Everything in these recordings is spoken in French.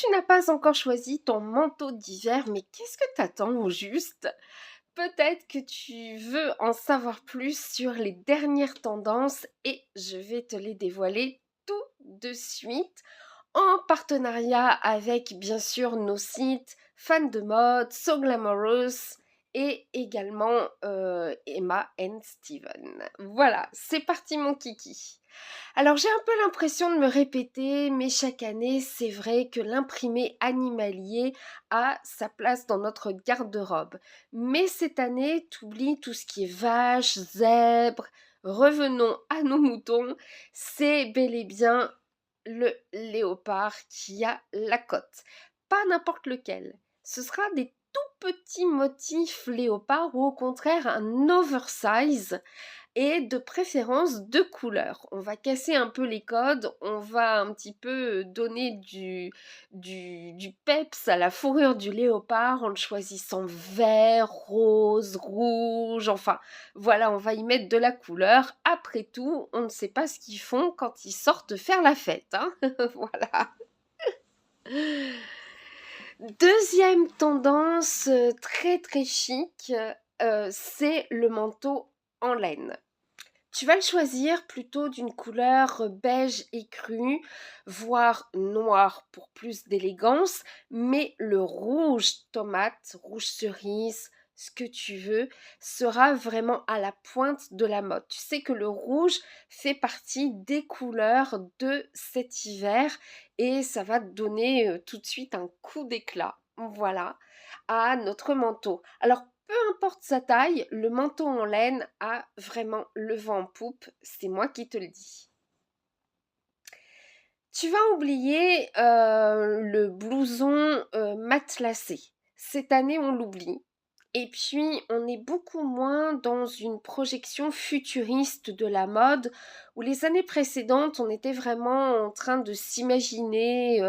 tu n'as pas encore choisi ton manteau d'hiver, mais qu'est-ce que t'attends au juste? Peut-être que tu veux en savoir plus sur les dernières tendances et je vais te les dévoiler tout de suite en partenariat avec bien sûr nos sites fans de mode, So Glamorous et également Emma and Steven. Voilà, c'est parti mon kiki. Alors j'ai un peu l'impression de me répéter, mais chaque année, c'est vrai que l'imprimé animalier a sa place dans notre garde-robe. Mais cette année, t'oublies tout ce qui est vache, zèbre. Revenons à nos moutons, c'est bel et bien le léopard qui a la cote. Pas n'importe lequel. Ce sera des tout petits motifs léopard ou au contraire un oversize et de préférence de couleur. On va casser un peu les codes, on va un petit peu donner du peps à la fourrure du léopard en le choisissant vert, rose, rouge, enfin voilà, on va y mettre de la couleur. Après tout, on ne sait pas ce qu'ils font quand ils sortent faire la fête, hein. Voilà. Deuxième tendance très très chic, c'est le manteau en laine. Tu vas le choisir plutôt d'une couleur beige écru, voire noir pour plus d'élégance, mais le rouge tomate, rouge cerise, ce que tu veux, sera vraiment à la pointe de la mode. Tu sais que le rouge fait partie des couleurs de cet hiver et ça va donner tout de suite un coup d'éclat. Voilà, à notre manteau. Alors peu importe sa taille, le manteau en laine a vraiment le vent en poupe, c'est moi qui te le dis. Tu vas oublier le blouson matelassé. Cette année, on l'oublie. Et puis, on est beaucoup moins dans une projection futuriste de la mode, où les années précédentes, on était vraiment en train de s'imaginer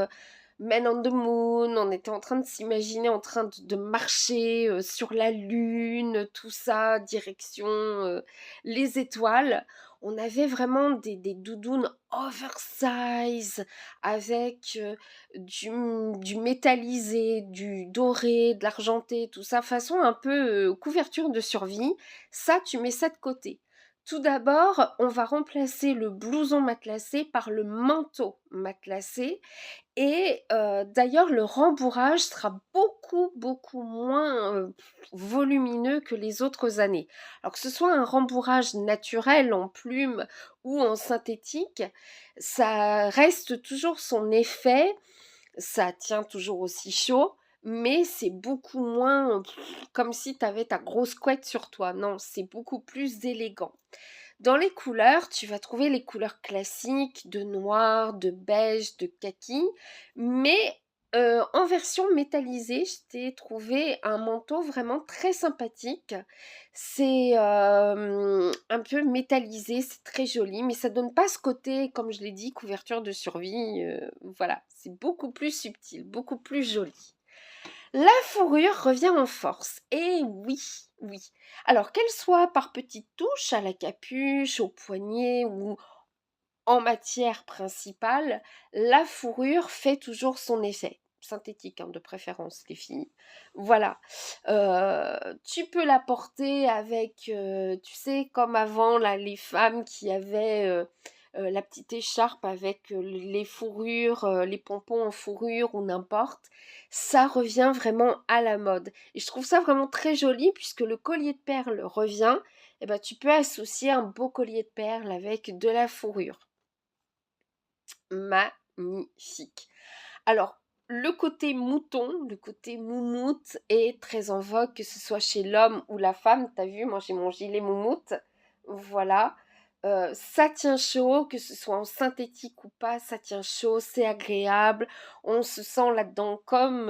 Men on the Moon, on était en train de s'imaginer en train de marcher sur la lune, tout ça, direction les étoiles. On avait vraiment des doudounes oversize avec du métallisé, du doré, de l'argenté, tout ça, façon un peu couverture de survie. Ça, tu mets ça de côté. Tout d'abord, on va remplacer le blouson matelassé par le manteau matelassé et d'ailleurs, le rembourrage sera beaucoup moins volumineux que les autres années. Alors que ce soit un rembourrage naturel en plume ou en synthétique, ça reste toujours son effet, ça tient toujours aussi chaud, mais c'est beaucoup moins comme si tu avais ta grosse couette sur toi. Non, c'est beaucoup plus élégant. Dans les couleurs, tu vas trouver les couleurs classiques de noir, de beige, de kaki, mais en version métallisée, je t'ai trouvé un manteau vraiment très sympathique. C'est un peu métallisé, c'est très joli, mais ça donne pas ce côté, comme je l'ai dit, couverture de survie. Voilà, c'est beaucoup plus subtil, beaucoup plus joli. La fourrure revient en force. Et oui, oui. Alors qu'elle soit par petites touches à la capuche, au poignet ou en matière principale, la fourrure fait toujours son effet. Synthétique, hein, de préférence, les filles. Voilà. Tu peux la porter avec, tu sais, comme avant, là, les femmes qui avaient la petite écharpe avec les fourrures, les pompons en fourrure ou n'importe. Ça revient vraiment à la mode. Et je trouve ça vraiment très joli puisque le collier de perles revient. Et ben, tu peux associer un beau collier de perles avec de la fourrure. Magnifique. Alors, le côté mouton, le côté moumoute est très en vogue, que ce soit chez l'homme ou la femme. T'as vu, moi j'ai mon gilet moumoute. Voilà. Ça tient chaud, que ce soit en synthétique ou pas, ça tient chaud, c'est agréable. On se sent là-dedans comme,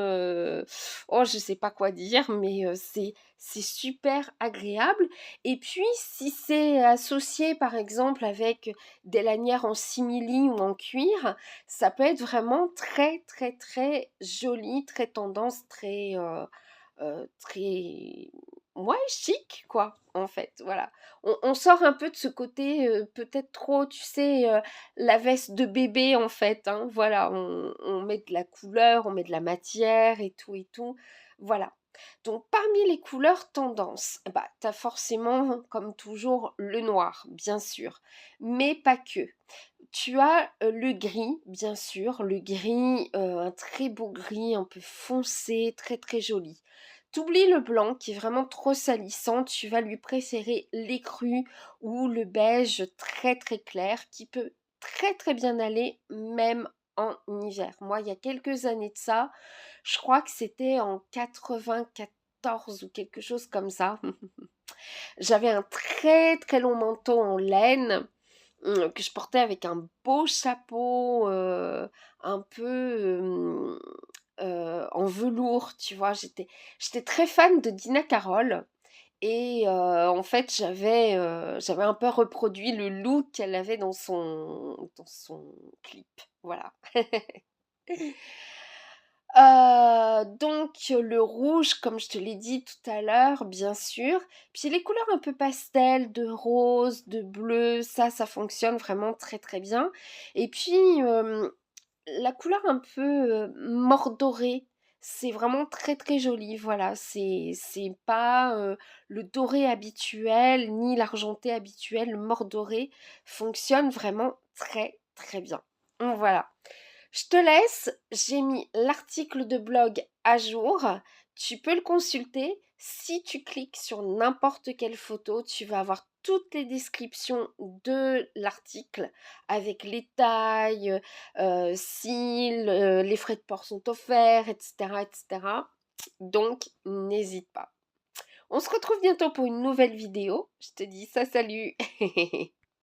oh, je sais pas quoi dire, mais c'est super agréable. Et puis, si c'est associé, par exemple, avec des lanières en simili ou en cuir, ça peut être vraiment très très très joli, très tendance, très ouais, chic, quoi, en fait, voilà. On sort un peu de ce côté, peut-être trop, tu sais, la veste de bébé, en fait, hein, voilà. On met de la couleur, on met de la matière et tout, voilà. Donc parmi les couleurs tendances, bah, tu as forcément, comme toujours, le noir, bien sûr, mais pas que. Tu as, le gris, bien sûr, le gris, un très beau gris, un peu foncé, très, très joli. T'oublies le blanc qui est vraiment trop salissant, tu vas lui préférer l'écru ou le beige très, très clair qui peut très, très bien aller même en hiver. Moi, il y a quelques années de ça, je crois que c'était en 94 ou quelque chose comme ça. J'avais un très, très long manteau en laine que je portais avec un beau chapeau, un peu, en velours, tu vois? J'étais très fan de Dina Carole et en fait, j'avais un peu reproduit le look qu'elle avait dans son clip, voilà. Donc le rouge, comme je te l'ai dit tout à l'heure, bien sûr. Puis les couleurs un peu pastel, de rose, de bleu, ça fonctionne vraiment très très bien. Et puis la couleur un peu mordorée, c'est vraiment très très joli. Voilà, c'est pas le doré habituel ni l'argenté habituel. Le mordoré fonctionne vraiment très très bien. Donc voilà. Je te laisse, j'ai mis l'article de blog à jour. Tu peux le consulter. Si tu cliques sur n'importe quelle photo, tu vas avoir toutes les descriptions de l'article avec les tailles, si les frais de port sont offerts, etc., etc. Donc, n'hésite pas. On se retrouve bientôt pour une nouvelle vidéo. Je te dis ça, salut